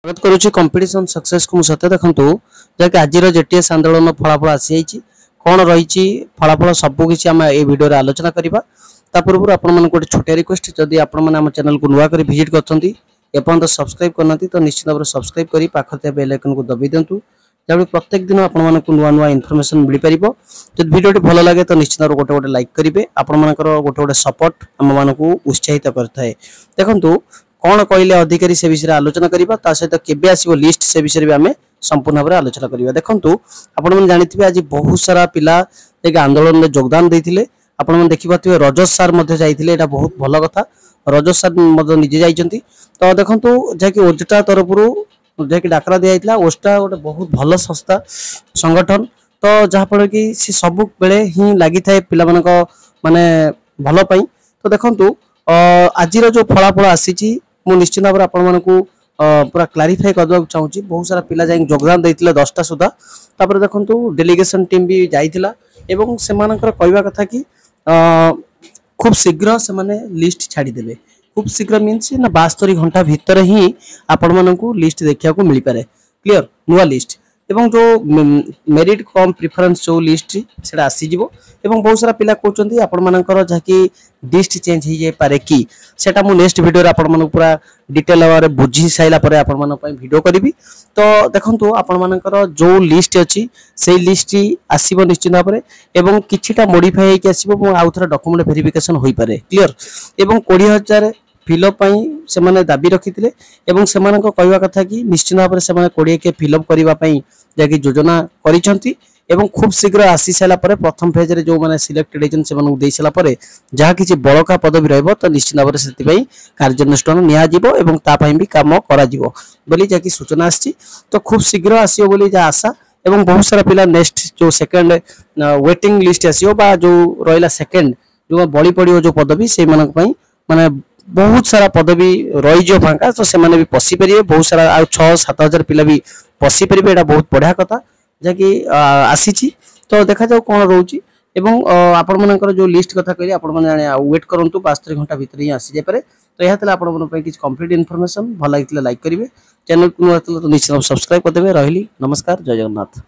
स्वागत करुच्ची competition success को सत्य देखु जहाँकि आज जेटीएस आंदोलन फलाफल आसी कौन रही फलाफल सबकि आम ये भिडियो आलोचना करवा पूर्व आपण गोटे छोटिया रिक्वेस्ट जदि आपण चैनल को नुआ कर विजिट कर सब्सक्राइब करना तो निश्चित भाव सब्सक्राइब कर पाखे बेल आइकन को दबाई दिंतु जहाँ प्रत्येक दिन आपण नुआ नुआ इनफॉरमेशन मिल पार जब भिडियो भल लगे तो निश्चित भाव गोटे गोटे लाइक करेंगे आपण गोटे गोटे सपोर्ट आम को उत्साहित करता है। देखु कौन कहले अधिकारी से विषय आलोचना करवा सहित केबे आसीबो लिस्ट से विषय भी आम संपूर्ण भाव आलोचना करवा। देखु आपण जानी आज बहुत सारा पिला एक आंदोलन में योगदान देते आपण देखिए रजत सार जाइए बहुत भल कथा रजत सार निजे जाइए तो देखु जहाँकि ओजटा तरफ जहाँकि डाकरा दिया ओस्टा गोटे बहुत भल संस्था संगठन तो जहाँफल कि सी सब बेले ही लगी थाए पिला माने भल पाई तो देखु आज जो फलाफल आसी निश्चित भाव आपण को पूरा क्लारिफाई करदे चाहूँगी बहुत सारा पिला जाए योगदान देते 10टा सुधा तापर देखु डेलीगेशन टीम भी जाइथिला एवं सेमानकर कहवा कथा कि खूब शीघ्र से माने लिस्ट छाड़ीदेवे खूब शीघ्र मीन्स ना 72 घंटा भितर ही आपण मानू लिस्ट देखा मिल पारे क्लियर नुआ लिस्ट एवं जो मेरिट कम प्रिफरेंस जो लिस्ट से आसीज एवं बहुत सारा पिला कहते आपण मानकर जहाँकि लिस्ट चेंज हो जाए पारे कि सेटा मु नेक्स्ट वीडियो आपण मानक पूरा डिटेल भाव बुझी साइला परे आपण मानक पई वीडियो करी तो देखंतु आपण मानकर जो लिस्ट अच्छी से लिस्ट आसीबो निश्चित भाव एवं किछिटा मॉडिफाई होके आसीबो आउ थरा डॉक्यूमेंट वेरिफिकेशन होई पारे क्लियर एवं 20,000 फिलअप से माने दाबी रखिथिले एवं सेमान कहवा कथा कि निश्चित भाव से 20 के फिलअप करने जैकि योजना करिसंती एवं खूब शीघ्र आसी सारा पर प्रथम फेज रे जो माने सिलेक्टेड एजेंट से दे सारा पर जहाँ किसी बड़का पदवी रहिबो तो निश्चित भाव से कार्यानुष्ठान नियाजिबो एवं तापई भी काम कराजिबो बोली जहाँकि सूचना आसी तो खूब शीघ्र आसियो बोली जा आशा एवं बहुत सारा पिला नेक्स्ट जो सेकंड वेटिंग लिस्ट आसियो बा जो रहिला सेकंड जो बड़ी पड़ो जो पदवी से माने बहुत सारा पदवी रही फांका तो से भी पशि पारे बहुत सारा आ 6-7 हजार पिला भी पशि पारे एटा बहुत बढ़िया कथा जहाँकि आसी तो देखा जाऊ कौन रोचे एवं आपण मानकर जो लिस्ट कथा कहली आपण माने वेट करंतु 72 घंटा भीतर ही आसी जाय पारे तो यह आपण मन पे किछ कंप्लीट इन्फॉर्मेशन भल लागितले लाइक करिवे चैनल को तो निश्चित सब्सक्राइब कर देबे रहिली नमस्कार जय जगन्नाथ।